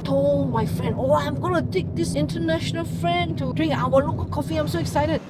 told my friend, oh, I'm gonna take this international friend to drink our local coffee. I'm so excited.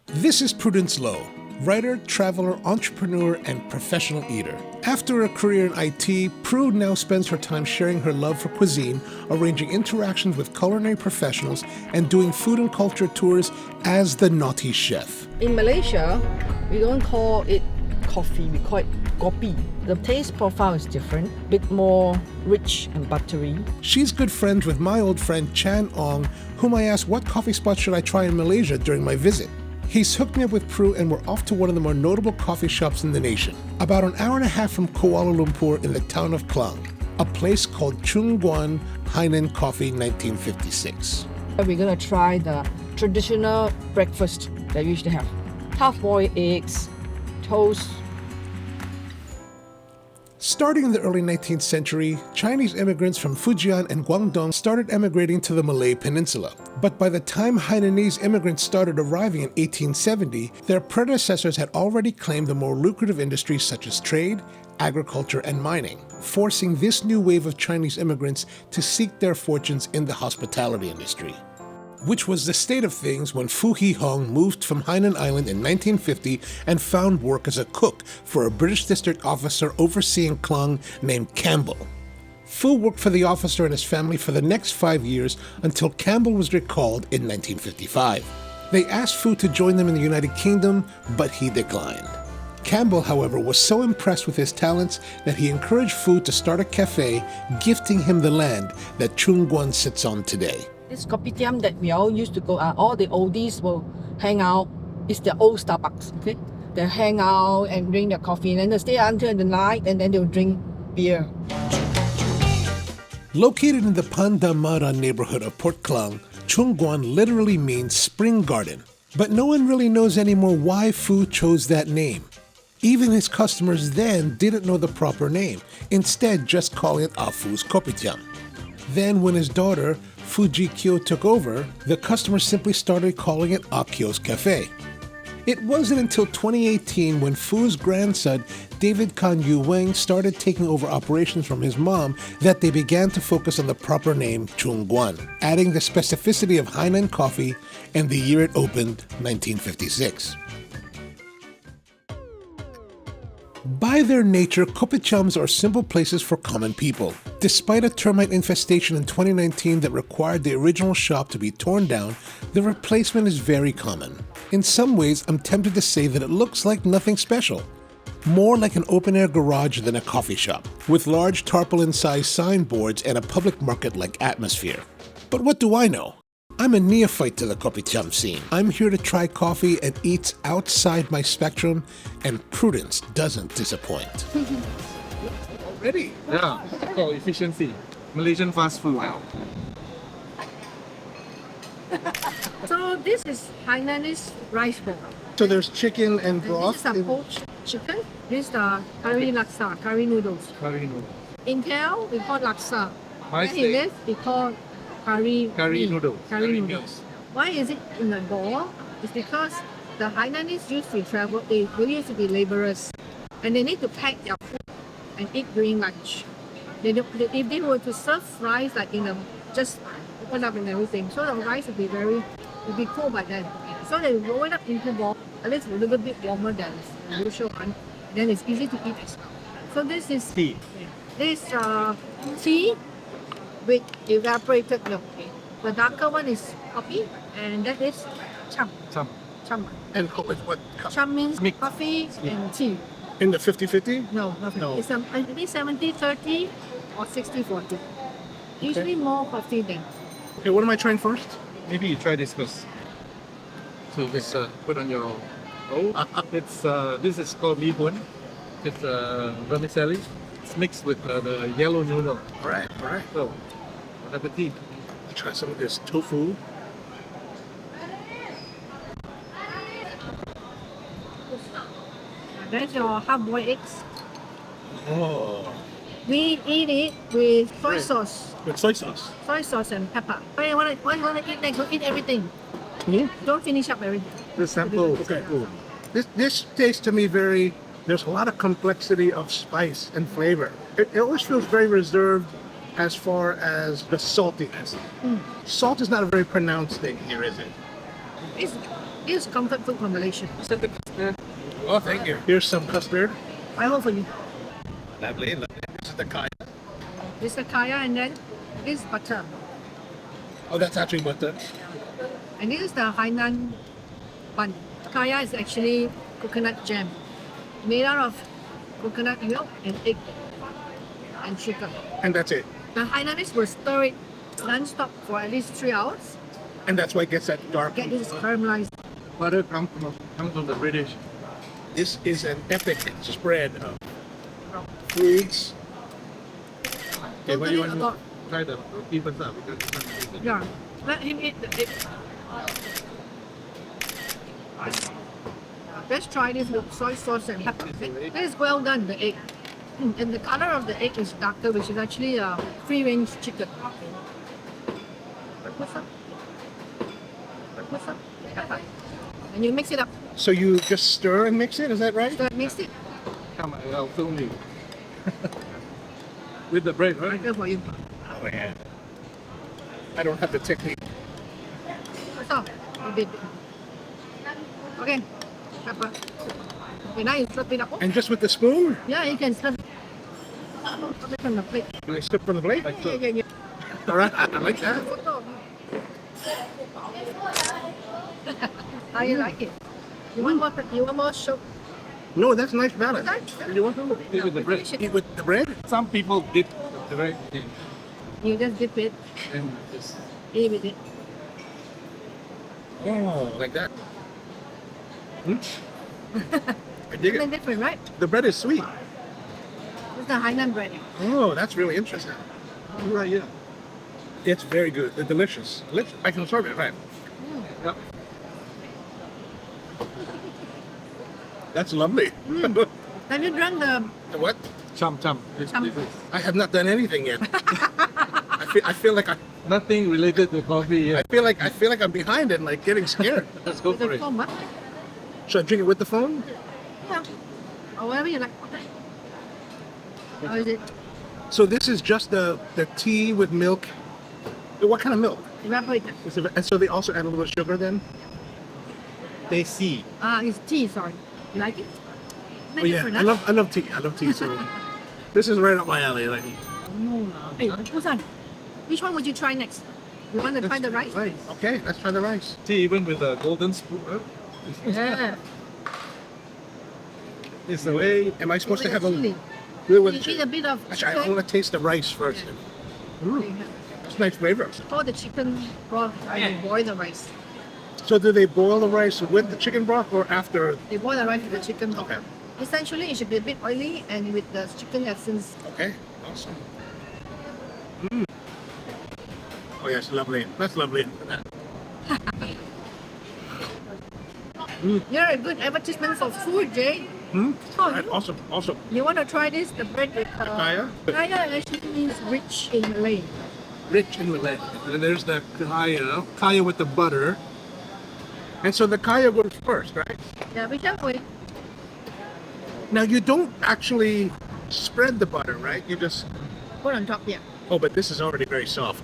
This is Prudence Loh, writer, traveler, entrepreneur, and professional eater. After a career in IT, Prue now spends her time sharing her love for cuisine, arranging interactions with culinary professionals, and doing food and culture tours as the Notti Chef. In Malaysia, we don't call it coffee, we call it kopi. The taste profile is different, a bit more rich and buttery. She's good friends with my old friend Chan Ong, whom I asked what coffee spot should I try in Malaysia during my visit. He's hooked me up with Prue and we're off to one of the more notable coffee shops in the nation, about an hour and a half from Kuala Lumpur in the town of Klang, a place called Choon Guan Hainan Coffee 1956. We're gonna try the traditional breakfast that we used to have. Half-boiled eggs, toast. Starting in the early 19th century, Chinese immigrants from Fujian and Guangdong started emigrating to the Malay Peninsula. But by the time Hainanese immigrants started arriving in 1870, their predecessors had already claimed the more lucrative industries such as trade, agriculture, and mining, forcing this new wave of Chinese immigrants to seek their fortunes in the hospitality industry, which was the state of things when Foo Hee Hong moved from Hainan Island in 1950 and found work as a cook for a British district officer overseeing Klang named Campbell. Foo worked for the officer and his family for the next 5 years until Campbell was recalled in 1955. They asked Foo to join them in the United Kingdom, but he declined. Campbell, however, was so impressed with his talents that he encouraged Foo to start a cafe, gifting him the land that Choon Guan sits on today. This kopitiam that we all used to go, all the oldies will hang out. It's the old Starbucks, okay? They hang out and drink their coffee, and then they stay until the night, and then they'll drink beer. Located in the Pandamaran neighborhood of Port Klang, Choon Guan literally means spring garden. But no one really knows anymore why Foo chose that name. Even his customers then didn't know the proper name, instead just calling it Fu's Kopitiam. Then when his daughter, Fuji Kyo, took over, the customers simply started calling it Kyo's Cafe. It wasn't until 2018 when Fu's grandson, David Kan Yu Weng, started taking over operations from his mom that they began to focus on the proper name Choon Guan, adding the specificity of Hainan coffee and the year it opened, 1956. By their nature, kopitiams are simple places for common people. Despite a termite infestation in 2019 that required the original shop to be torn down, the replacement is very common. In some ways, I'm tempted to say that it looks like nothing special. More like an open-air garage than a coffee shop, with large tarpaulin-sized signboards and a public market-like atmosphere. But what do I know? I'm a neophyte to the kopitiam scene. I'm here to try coffee and eats outside my spectrum, and Prudence doesn't disappoint. Already? Yeah, called efficiency. Malaysian fast food. So this is Hainanese rice bowl. So there's chicken and broth? This is poached chicken. This is the curry laksa, curry noodles. Curry noodle. In KL, we call laksa. My And in this, we call curry noodles. Curry noodles. Why is it in a bowl? It's because the Hainanese used to travel, they used to be laborers. And they need to pack their food and eat during lunch. If they were to serve rice like in a, just open up and everything, so the rice would be cold by then. So they roll it up into bowl, at least a little bit warmer than the usual one. Then it's easy to eat as well. So this is Tea. This tea with evaporated milk. The darker one is coffee, and that is cham. Cham. Cham. And what? Cham means Mix. coffee and tea. In the 50-50? No, not No. It's I think 70-30 or 60-40. Usually more coffee than. Okay, what am I trying first? Maybe you try this first. So this put on your bowl. It's this is called mee bun. It's vermicelli. It's mixed with the yellow noodle. All right. So, bon appetit. I'll try some of this tofu. That's your half-boiled eggs. Oh, We eat it with soy sauce. with soy sauce. Soy sauce and pepper. Why you wanna eat next? Go eat everything. Hmm? Don't finish up everything. The sample. Okay. This tastes to me there's a lot of complexity of spice and flavor. It always feels very reserved as far as the saltiness. Salt is not a very pronounced thing here, is it? It's comfort food from Malaysia. Oh, thank you. Here's some custard. I hope for you. Lovely, lovely. This is the kaya. This is the kaya and then this is butter. Oh, that's actually butter. And this is the Hainan bun. Kaya is actually coconut jam made out of coconut milk and egg and sugar. And that's it. The Hainanese will stir it non-stop for at least 3 hours. And that's why it gets that dark. Get this caramelized. Butter comes from the British. This is an epic spread of foods. Okay, what do you want to Try the roti first, because it's not really good. Yeah. Let him eat the egg. Let's try this with soy sauce and pepper. This is well done, the egg. And the color of the egg is darker, which is actually a free-range chicken. Pepper. And you mix it up. So you just stir and mix it, is that right? So mix it. Come, I'll film you. With the bread, right? Good for you. Oh yeah. I don't have the technique. That's all. A bit. Okay. Pepper. Okay, now you slip it up. And just with the spoon? Yeah, you can slip it from the plate. Can I slip from the plate? Yeah. All right, I like that. How you like it? You want more? You want more soup? No, that's nice balance. You want to eat with the bread? Eat with the bread? Some people dip the bread in You just dip it, and just eat with it. Oh, like that. I dig Something it. different, right? The bread is sweet. It's the Hainan bread. Oh, that's really interesting. right, yeah. It's very good. They're delicious. I can serve it, right? Yep. That's lovely. Have you drunk the? The what? Cham. Cham. I have not done anything yet. I feel like Nothing related to coffee I yet. feel like I'm behind and like getting scared. Let's go With for the it. foam, huh? Should I drink it with the phone? Yeah. Or whatever you like. How is it? So this is just the tea with milk. What kind of milk? Evaporated. And so they also add a little sugar then? They see. It's tea. Sorry. You like it? Oh yeah, I love tea. I love tea. So this is right up my alley. Like, Hey, Busan, which one would you try next? You want to try the rice? okay, let's try the rice. Tea even with a golden spoon. Yeah. It's the way. Am I supposed to have Chili. a with You eat a bit of Actually, I chicken. want to taste the rice first. It's nice flavor. Pour the chicken broth and you boil the rice. So do they boil the rice with the chicken broth or after? They boil the rice with the chicken broth. Okay. Essentially, it should be a bit oily and with the chicken essence. Okay, awesome. Oh yes, lovely. That's lovely. You're a good advertisement for food, Jay. Oh, Right, awesome, awesome. you want to try this? The bread with Kaya? Kaya actually means rich in Malay. Rich in Malay. And there's the kaya with the butter. And so the kaya goes first, right? Yeah, be careful. Now you don't actually spread the butter, right? You just Put on top, yeah. oh, but this is already very soft,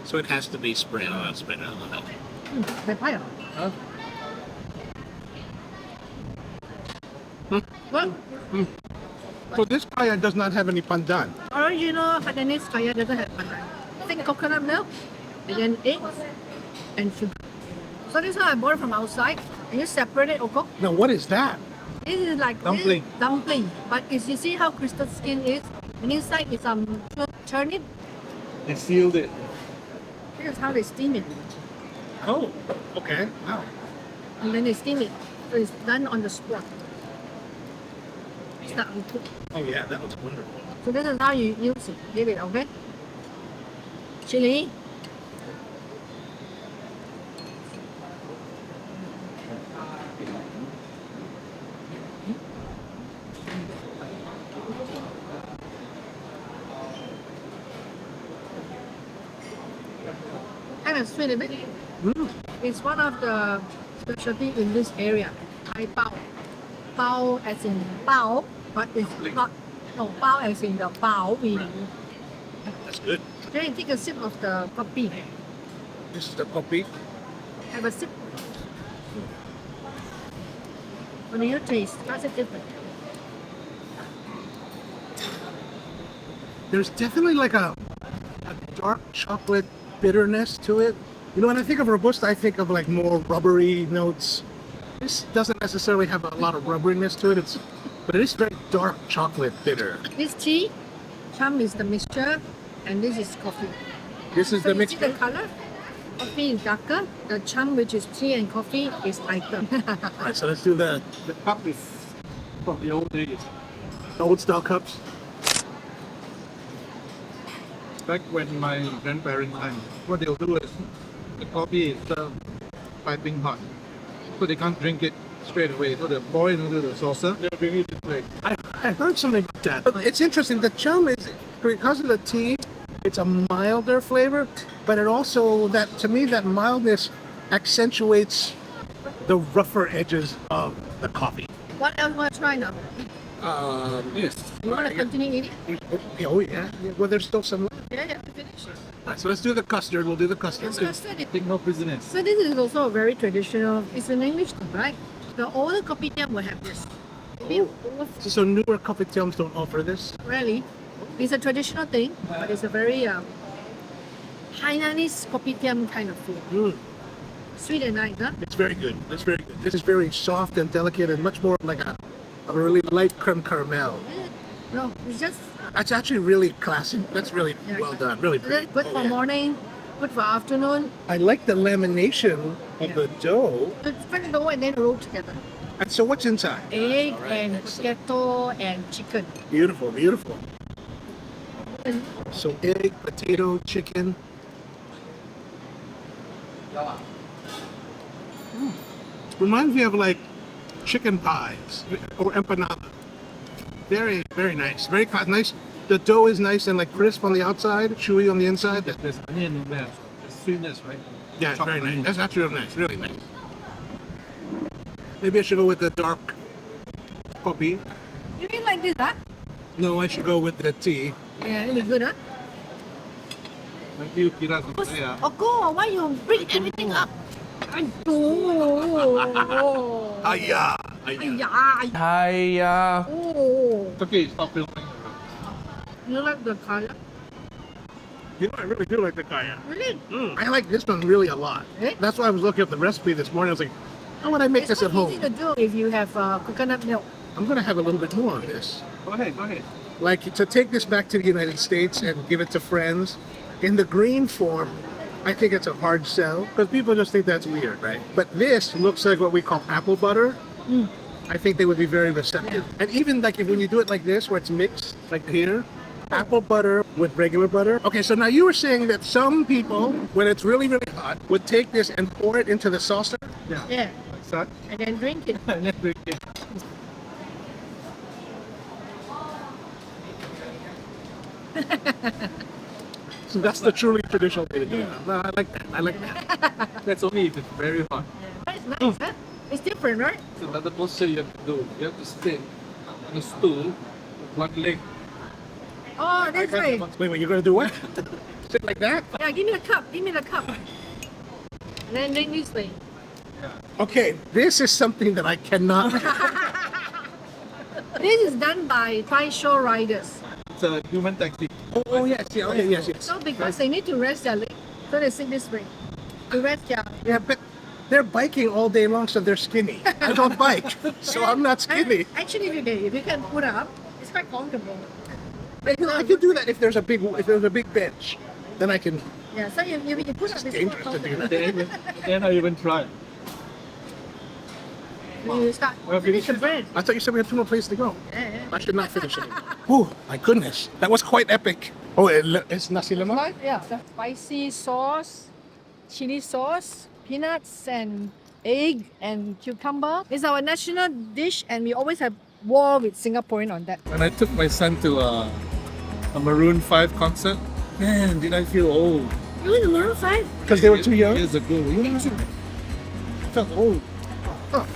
so it has to be spread. Spread out. Papaya. Huh? Well, So this kaya does not have any pandan. original Hainanese kaya doesn't have pandan. Think coconut milk, and then eggs, and sugar. So this one I bought it from outside, and you separate it, okay? Now what is that? This is like Dumpling. Dumpling, but is you see how crystal skin is? And inside is turnip. They sealed it. This is how they steam it, Oh, okay. Wow. and then they steam it. So it's done on the spot. It's not uncooked. Oh yeah, that was wonderful. So this is how you use it. Give it, okay? Chili. Kind of sweet a bit. It's one of the specialty in this area. Thai bao. Bao as in bao, but it's not. No, bao as in the bao meaning That's good. Then you take a sip of the kopi. This is the kopi. Have a sip. What do you taste? How's it different? There's definitely like a dark chocolate bitterness to it. You know, when I think of Robusta, I think of like more rubbery notes. This doesn't necessarily have a lot of rubberiness to it. But it is very dark chocolate bitter. This tea, Cham is the mixture, and this is coffee. This is So the you see the mixture. color? Coffee is darker. The Cham, which is tea and coffee, is lighter. Alright, so let's do the The cup is from the old days. old style cups. Back when my grandparents' time, what they'll do is the coffee is piping hot, so they can't drink it straight away. So they boil into the saucer. They'll bring it to plate. I heard something like that. But it's interesting. The chum is, because of the tea, it's a milder flavor, but it also, to me, that mildness accentuates the rougher edges of the coffee. What else want to try now? Yes. You want to continue eating? Oh, yeah. Well, there's still some left. Yeah, yeah, finish. Alright, so let's do the custard. We'll do the custard. It's custard. Take no prisoners. So this is also a very traditional, it's an English thing, right? The older kopitiam will have this. Maybe So newer kopitiams don't offer this. Really, it's a traditional thing, but it's a very Hainanese kopitiam kind of food. Mm, Sweet and nice, huh? it's very good. It's very good. This is very soft and delicate and much more like a really light creme caramel. No, it's just That's actually really classic. That's really yeah, well done. Really pretty. good for morning, good for afternoon. I like the lamination of the dough. It's fun dough and then roll together. And so what's inside? Egg and potato and chicken. Beautiful, beautiful. And So egg, potato, chicken. Reminds me of like chicken pies or empanada. Very, very nice. Very nice. The dough is nice and like crisp on the outside, chewy on the inside. There's onion in there. There's sweetness, right? Yeah, it's very Chocolate nice. onion. That's actually really nice. Really nice. Maybe I should go with the dark coffee. you mean like this, huh? No, I should go with the tea. Yeah, it's good, huh? Thank you, Kira. Saya. Oh, go. Why you bring everything up? Oh. Aya. Yeah. Oh. It's okay, stop filming. You like the color? You know, I really do like the kaya. Really? I like this one really a lot. Eh? That's why I was looking up the recipe this morning. I was like, how would I make It's this at quite easy home? to do if you have coconut milk. I'm going to have a little bit more of this. Go ahead, go ahead. Like to take this back to the United States and give it to friends. In the green form, I think it's a hard sell because people just think that's weird, right? But this looks like what we call apple butter. I think they would be very receptive. And even like if when you do it like this, where it's mixed, like here, apple butter with regular butter. Okay, so now you were saying that some people, when it's really, really hot, would take this and pour it into the saucer. Yeah. Yeah. Like that. And then drink it. And then drink it. So that's the truly traditional way to do it. No, I like that. I like that. That's only if it's very hot. But it's nice, huh? It's different, right? It's another posture you have to do. You have to sit on a stool with one leg. Oh, that's right. Wait, you're gonna do what? Sit like that? Yeah, give me the cup. Give me the cup. And then drink this way. Okay, this is something that I cannot. This is done by tri-show riders. It's a human technique. Oh yes, yeah, okay, yes, yes. So because they need to rest their leg, so they sit this way. To rest their... Yeah, but they're biking all day long, so they're skinny. I don't bike, so I'm not skinny. Actually, if you can put up, it's quite comfortable. I can do that if there's a big bench, then I can. Yeah, so if you put up, it's more Dangerous to do comfortable. that. Then I even try. You start, Well, finish the finish bread. I thought you said we had 2 more places to go. Yeah, yeah. I should not finish it. Oh my goodness, that was quite epic. Oh, it's Nasi Lemak. Yeah, the spicy sauce, chili sauce, peanuts and egg and cucumber. It's our national dish and we always have war with Singaporean on that. When I took my son to a Maroon 5 concert, man, did I feel old. You went to Maroon 5? Because they were too young. Years ago. Yeah. I felt old. Oh.